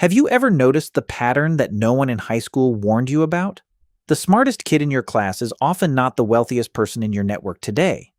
Have you ever noticed the pattern that no one in high school warned you about? The smartest kid in your class is often not the wealthiest person in your network today.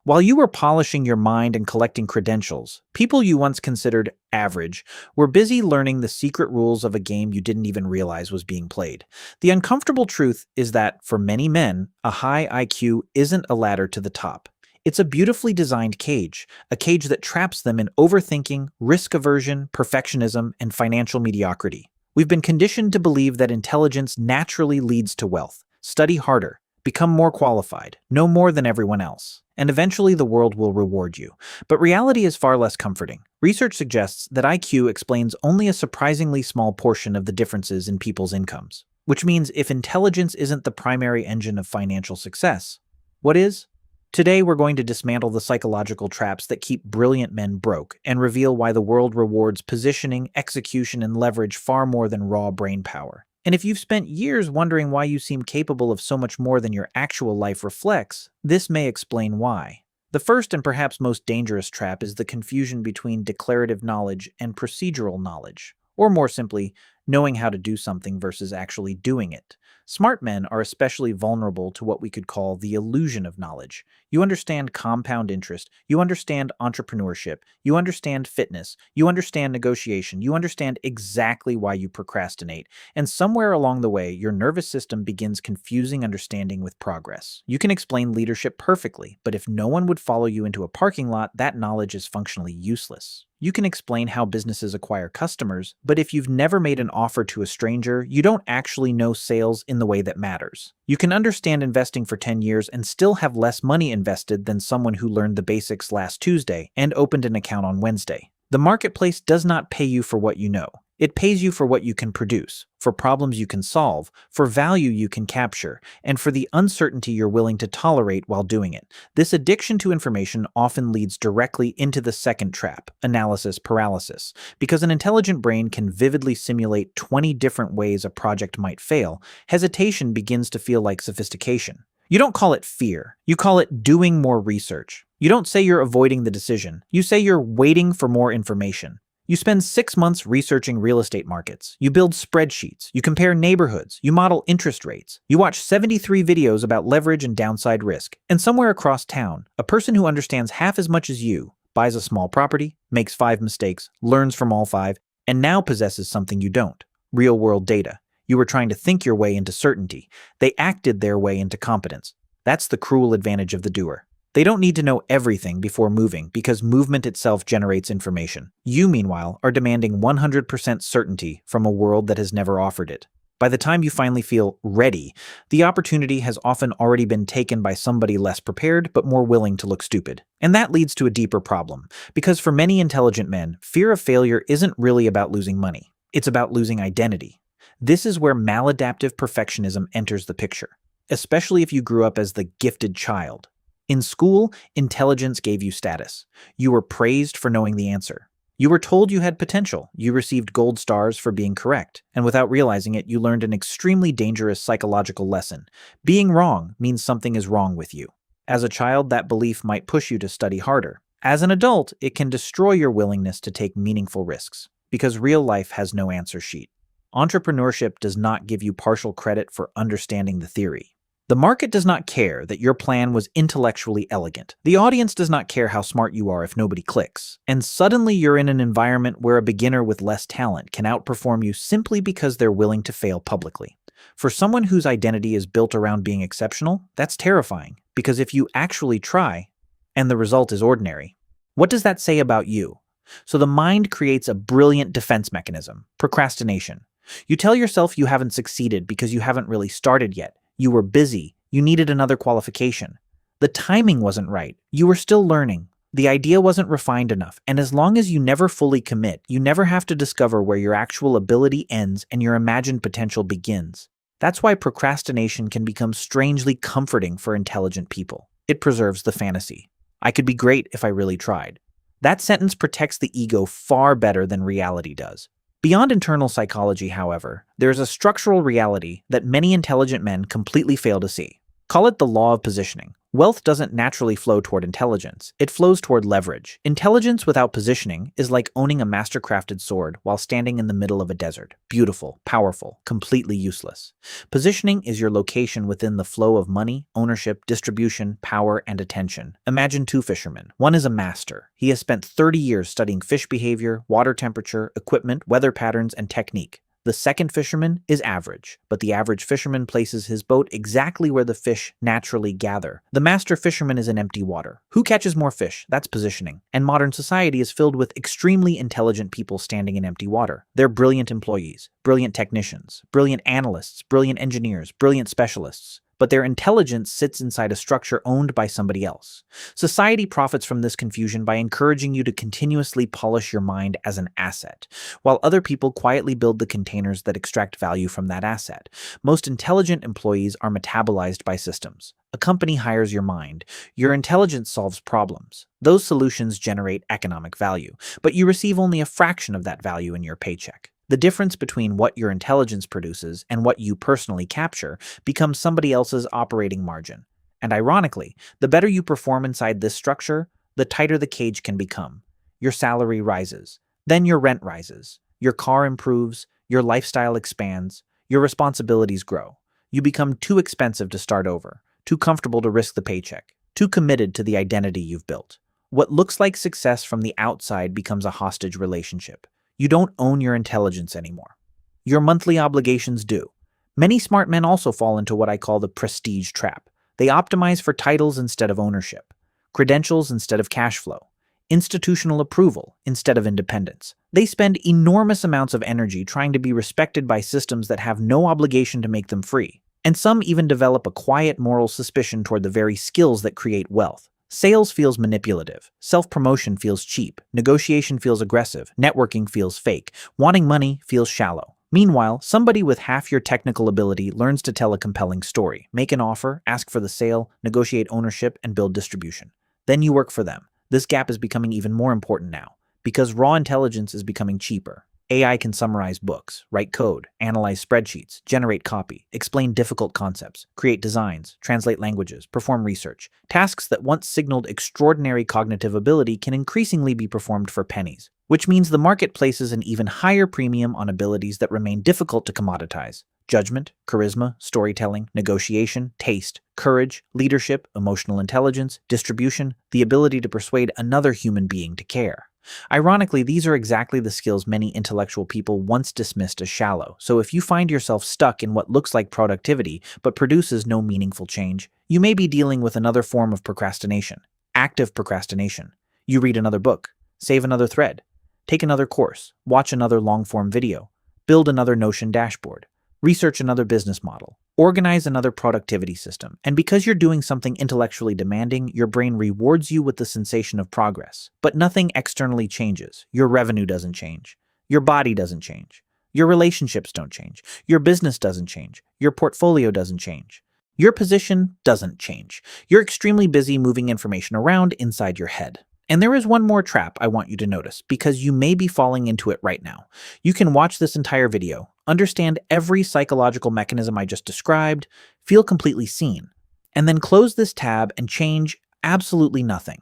While you were polishing your mind and collecting credentials, people you once considered average were busy learning the secret rules of a game you didn't even realize was being played. The uncomfortable truth is that, for many men, a high IQ isn't a ladder to the top. It's a beautifully designed cage, a cage that traps them in overthinking, risk aversion, perfectionism, and financial mediocrity. We've been conditioned to believe that intelligence naturally leads to wealth. Study harder, become more qualified, know more than everyone else, and eventually the world will reward you. But reality is far less comforting. Research suggests that IQ explains only a surprisingly small portion of the differences in people's incomes. Which means if intelligence isn't the primary engine of financial success, what is? Today, we're going to dismantle the psychological traps that keep brilliant men broke and reveal why the world rewards positioning, execution, and leverage far more than raw brain power. And if you've spent years wondering why you seem capable of so much more than your actual life reflects, this may explain why. The first and perhaps most dangerous trap is the confusion between declarative knowledge and procedural knowledge, or more simply, knowing how to do something versus actually doing it. Smart men are especially vulnerable to what we could call the illusion of knowledge. You understand compound interest, you understand entrepreneurship, you understand fitness, you understand negotiation, you understand exactly why you procrastinate, and somewhere along the way, your nervous system begins confusing understanding with progress. You can explain leadership perfectly, but if no one would follow you into a parking lot, that knowledge is functionally useless. You can explain how businesses acquire customers, but if you've never made an offer to a stranger, you don't actually know sales in the way that matters. You can understand investing for 10 years and still have less money invested than someone who learned the basics last Tuesday and opened an account on Wednesday. The marketplace does not pay you for what you know. It pays you for what you can produce, for problems you can solve, for value you can capture, and for the uncertainty you're willing to tolerate while doing it. This addiction to information often leads directly into the second trap, analysis paralysis. Because an intelligent brain can vividly simulate 20 different ways a project might fail, hesitation begins to feel like sophistication. You don't call it fear. You call it doing more research. You don't say you're avoiding the decision. You say you're waiting for more information. You spend 6 months researching real estate markets. You build spreadsheets. You compare neighborhoods. You model interest rates. You watch 73 videos about leverage and downside risk. And somewhere across town, a person who understands half as much as you buys a small property, makes 5 mistakes, learns from all 5, and now possesses something you don't: real-world data. You were trying to think your way into certainty. They acted their way into competence. That's the cruel advantage of the doer. They don't need to know everything before moving because movement itself generates information. You, meanwhile, are demanding 100% certainty from a world that has never offered it. By the time you finally feel ready, the opportunity has often already been taken by somebody less prepared but more willing to look stupid. And that leads to a deeper problem, because for many intelligent men, fear of failure isn't really about losing money. It's about losing identity. This is where maladaptive perfectionism enters the picture, especially if you grew up as the gifted child. In school, intelligence gave you status. You were praised for knowing the answer. You were told you had potential. You received gold stars for being correct. And without realizing it, you learned an extremely dangerous psychological lesson. Being wrong means something is wrong with you. As a child, that belief might push you to study harder. As an adult, it can destroy your willingness to take meaningful risks, because real life has no answer sheet. Entrepreneurship does not give you partial credit for understanding the theory. The market does not care that your plan was intellectually elegant. The audience does not care how smart you are if nobody clicks. And suddenly you're in an environment where a beginner with less talent can outperform you simply because they're willing to fail publicly. For someone whose identity is built around being exceptional, that's terrifying, because if you actually try, and the result is ordinary, what does that say about you? So the mind creates a brilliant defense mechanism: procrastination. You tell yourself you haven't succeeded because you haven't really started yet. You were busy. You needed another qualification. The timing wasn't right. You were still learning. The idea wasn't refined enough. And as long as you never fully commit, you never have to discover where your actual ability ends and your imagined potential begins. That's why procrastination can become strangely comforting for intelligent people. It preserves the fantasy. I could be great if I really tried. That sentence protects the ego far better than reality does. Beyond internal psychology, however, there is a structural reality that many intelligent men completely fail to see. Call it the law of positioning. Wealth doesn't naturally flow toward intelligence, it flows toward leverage. Intelligence without positioning is like owning a master-crafted sword while standing in the middle of a desert. Beautiful, powerful, completely useless. Positioning is your location within the flow of money, ownership, distribution, power, and attention. Imagine two fishermen. One is a master. He has spent 30 years studying fish behavior, water temperature, equipment, weather patterns, and technique. The second fisherman is average, but the average fisherman places his boat exactly where the fish naturally gather. The master fisherman is in empty water. Who catches more fish? That's positioning. And modern society is filled with extremely intelligent people standing in empty water. They're brilliant employees, brilliant technicians, brilliant analysts, brilliant engineers, brilliant specialists. But their intelligence sits inside a structure owned by somebody else. Society profits from this confusion by encouraging you to continuously polish your mind as an asset, while other people quietly build the containers that extract value from that asset. Most intelligent employees are metabolized by systems. A company hires your mind. Your intelligence solves problems. Those solutions generate economic value, but you receive only a fraction of that value in your paycheck. The difference between what your intelligence produces and what you personally capture becomes somebody else's operating margin. And ironically, the better you perform inside this structure, the tighter the cage can become. Your salary rises. Then your rent rises. Your car improves. Your lifestyle expands. Your responsibilities grow. You become too expensive to start over, too comfortable to risk the paycheck, too committed to the identity you've built. What looks like success from the outside becomes a hostage relationship. You don't own your intelligence anymore. Your monthly obligations do. Many smart men also fall into what I call the prestige trap. They optimize for titles instead of ownership, credentials instead of cash flow, institutional approval instead of independence. They spend enormous amounts of energy trying to be respected by systems that have no obligation to make them free. And some even develop a quiet moral suspicion toward the very skills that create wealth. Sales feels manipulative, self-promotion feels cheap, negotiation feels aggressive, networking feels fake, wanting money feels shallow. Meanwhile, somebody with half your technical ability learns to tell a compelling story, make an offer, ask for the sale, negotiate ownership, and build distribution. Then you work for them. This gap is becoming even more important now, because raw intelligence is becoming cheaper. AI can summarize books, write code, analyze spreadsheets, generate copy, explain difficult concepts, create designs, translate languages, perform research. Tasks that once signaled extraordinary cognitive ability can increasingly be performed for pennies, which means the market places an even higher premium on abilities that remain difficult to commoditize. Judgment, charisma, storytelling, negotiation, taste, courage, leadership, emotional intelligence, distribution, the ability to persuade another human being to care. Ironically, these are exactly the skills many intellectual people once dismissed as shallow. So if you find yourself stuck in what looks like productivity but produces no meaningful change, you may be dealing with another form of procrastination, active procrastination. You read another book, save another thread, take another course, watch another long-form video, build another Notion dashboard, research another business model, organize another productivity system, and because you're doing something intellectually demanding, your brain rewards you with the sensation of progress. But nothing externally changes. Your revenue doesn't change. Your body doesn't change. Your relationships don't change. Your business doesn't change. Your portfolio doesn't change. Your position doesn't change. You're extremely busy moving information around inside your head. And there is one more trap I want you to notice, because you may be falling into it right now. You can watch this entire video, understand every psychological mechanism I just described, feel completely seen, and then close this tab and change absolutely nothing.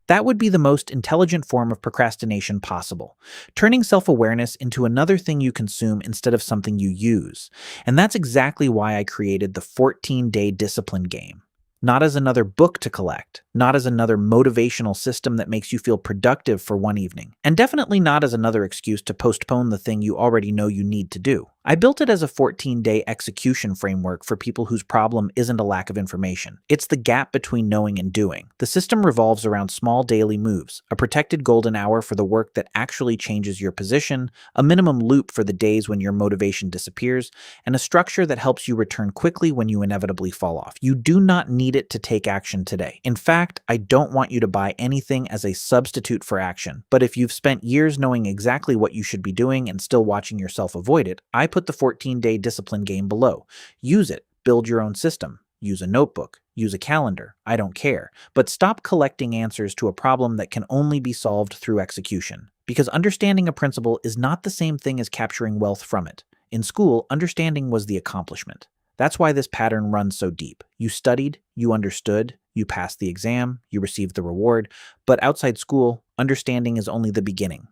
That would be the most intelligent form of procrastination possible, turning self-awareness into another thing you consume instead of something you use. And that's exactly why I created the 14-day discipline game. Not as another book to collect, not as another motivational system that makes you feel productive for one evening, and definitely not as another excuse to postpone the thing you already know you need to do. I built it as a 14-day execution framework for people whose problem isn't a lack of information. It's the gap between knowing and doing. The system revolves around small daily moves, a protected golden hour for the work that actually changes your position, a minimum loop for the days when your motivation disappears, and a structure that helps you return quickly when you inevitably fall off. You do not need it to take action today. In fact, I don't want you to buy anything as a substitute for action, but if you've spent years knowing exactly what you should be doing and still watching yourself avoid it, I put the 14-day discipline game below. Use it. Build your own system. Use a notebook. Use a calendar. I don't care. But stop collecting answers to a problem that can only be solved through execution. Because understanding a principle is not the same thing as capturing wealth from it. In school, understanding was the accomplishment. That's why this pattern runs so deep. You studied, you understood, you passed the exam, you received the reward, but outside school, understanding is only the beginning.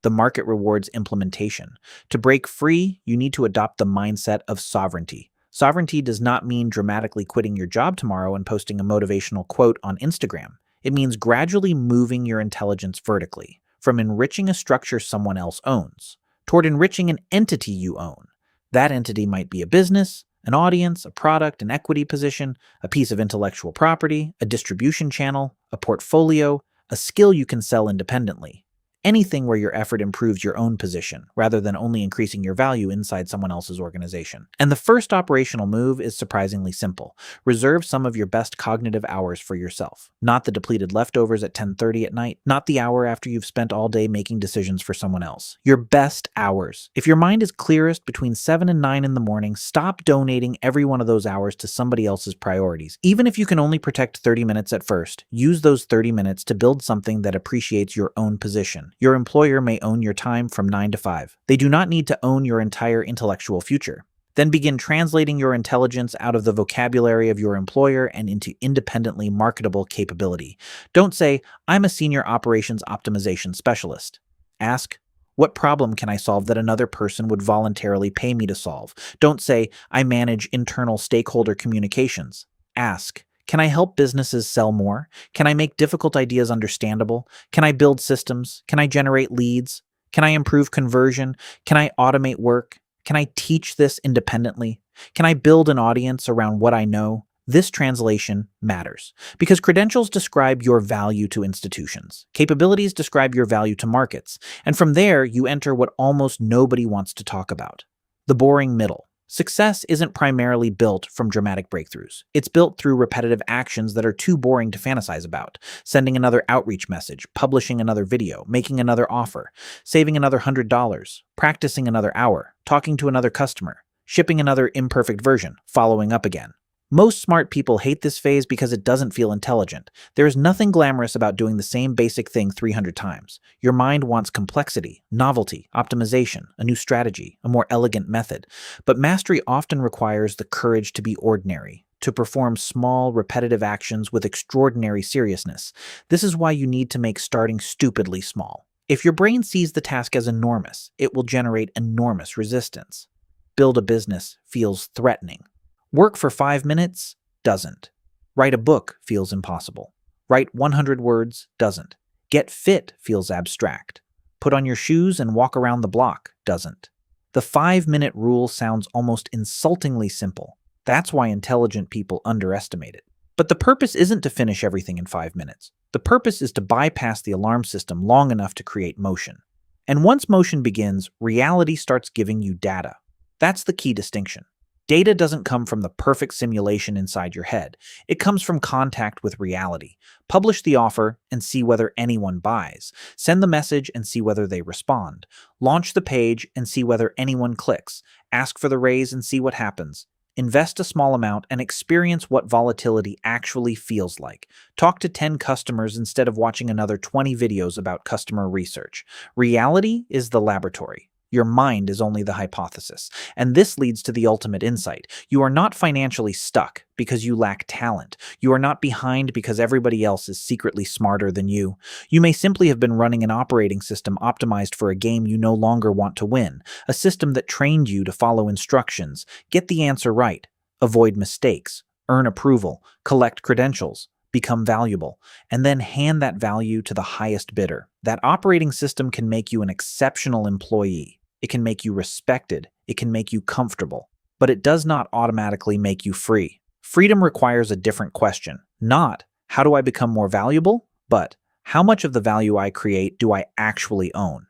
The market rewards implementation. To break free, you need to adopt the mindset of sovereignty. Sovereignty does not mean dramatically quitting your job tomorrow and posting a motivational quote on Instagram. It means gradually moving your intelligence vertically, from enriching a structure someone else owns, toward enriching an entity you own. That entity might be a business, an audience, a product, an equity position, a piece of intellectual property, a distribution channel, a portfolio, a skill you can sell independently. Anything where your effort improves your own position, rather than only increasing your value inside someone else's organization. And the first operational move is surprisingly simple. Reserve some of your best cognitive hours for yourself. Not the depleted leftovers at 10:30 at night, not the hour after you've spent all day making decisions for someone else. Your best hours. If your mind is clearest between 7 and 9 in the morning, stop donating every one of those hours to somebody else's priorities. Even if you can only protect 30 minutes at first, use those 30 minutes to build something that appreciates your own position. Your employer may own your time from 9 to 5. They do not need to own your entire intellectual future. Then begin translating your intelligence out of the vocabulary of your employer and into independently marketable capability. Don't say, I'm a senior operations optimization specialist. Ask, what problem can I solve that another person would voluntarily pay me to solve? Don't say, I manage internal stakeholder communications. Ask, can I help businesses sell more? Can I make difficult ideas understandable? Can I build systems? Can I generate leads? Can I improve conversion? Can I automate work? Can I teach this independently? Can I build an audience around what I know? This translation matters because credentials describe your value to institutions. Capabilities describe your value to markets. And from there, you enter what almost nobody wants to talk about: the boring middle. Success isn't primarily built from dramatic breakthroughs. It's built through repetitive actions that are too boring to fantasize about. Sending another outreach message, publishing another video, making another offer, saving another $100, practicing another hour, talking to another customer, shipping another imperfect version, following up again. Most smart people hate this phase because it doesn't feel intelligent. There is nothing glamorous about doing the same basic thing 300 times. Your mind wants complexity, novelty, optimization, a new strategy, a more elegant method. But mastery often requires the courage to be ordinary, to perform small, repetitive actions with extraordinary seriousness. This is why you need to make starting stupidly small. If your brain sees the task as enormous, it will generate enormous resistance. Build a business feels threatening. Work for 5 minutes doesn't. Write a book feels impossible. Write 100 words doesn't. Get fit feels abstract. Put on your shoes and walk around the block doesn't. The 5-minute rule sounds almost insultingly simple. That's why intelligent people underestimate it. But the purpose isn't to finish everything in 5 minutes. The purpose is to bypass the alarm system long enough to create motion. And once motion begins, reality starts giving you data. That's the key distinction. Data doesn't come from the perfect simulation inside your head. It comes from contact with reality. Publish the offer and see whether anyone buys. Send the message and see whether they respond. Launch the page and see whether anyone clicks. Ask for the raise and see what happens. Invest a small amount and experience what volatility actually feels like. Talk to 10 customers instead of watching another 20 videos about customer research. Reality is the laboratory. Your mind is only the hypothesis. And this leads to the ultimate insight. You are not financially stuck because you lack talent. You are not behind because everybody else is secretly smarter than you. You may simply have been running an operating system optimized for a game you no longer want to win, a system that trained you to follow instructions, get the answer right, avoid mistakes, earn approval, collect credentials, become valuable, and then hand that value to the highest bidder. That operating system can make you an exceptional employee. It can make you respected. It can make you comfortable. But it does not automatically make you free. Freedom requires a different question. Not, how do I become more valuable? But, how much of the value I create do I actually own?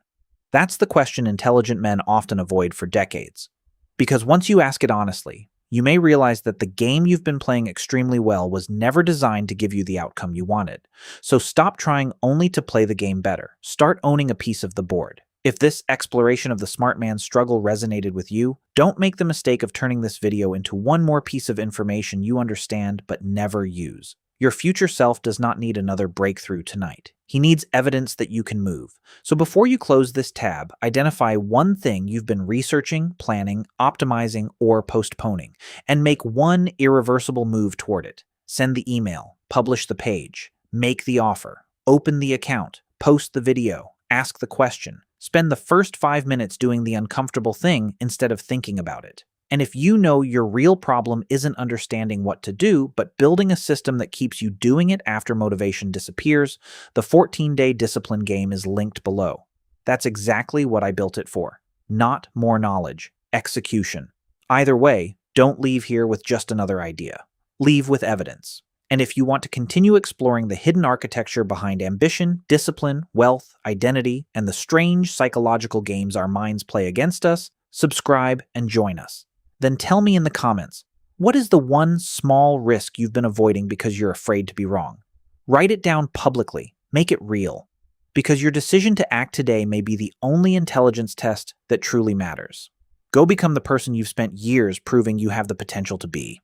That's the question intelligent men often avoid for decades. Because once you ask it honestly, you may realize that the game you've been playing extremely well was never designed to give you the outcome you wanted. So stop trying only to play the game better. Start owning a piece of the board. If this exploration of the smart man's struggle resonated with you, don't make the mistake of turning this video into one more piece of information you understand but never use. Your future self does not need another breakthrough tonight. He needs evidence that you can move. So before you close this tab, identify one thing you've been researching, planning, optimizing, or postponing, and make one irreversible move toward it. Send the email, publish the page, make the offer, open the account, post the video, ask the question. Spend the first 5 minutes doing the uncomfortable thing instead of thinking about it. And if you know your real problem isn't understanding what to do, but building a system that keeps you doing it after motivation disappears, the 14-day discipline game is linked below. That's exactly what I built it for. Not more knowledge, execution. Either way, don't leave here with just another idea. Leave with evidence. And if you want to continue exploring the hidden architecture behind ambition, discipline, wealth, identity, and the strange psychological games our minds play against us, subscribe and join us. Then tell me in the comments, what is the one small risk you've been avoiding because you're afraid to be wrong? Write it down publicly. Make it real. Because your decision to act today may be the only intelligence test that truly matters. Go become the person you've spent years proving you have the potential to be.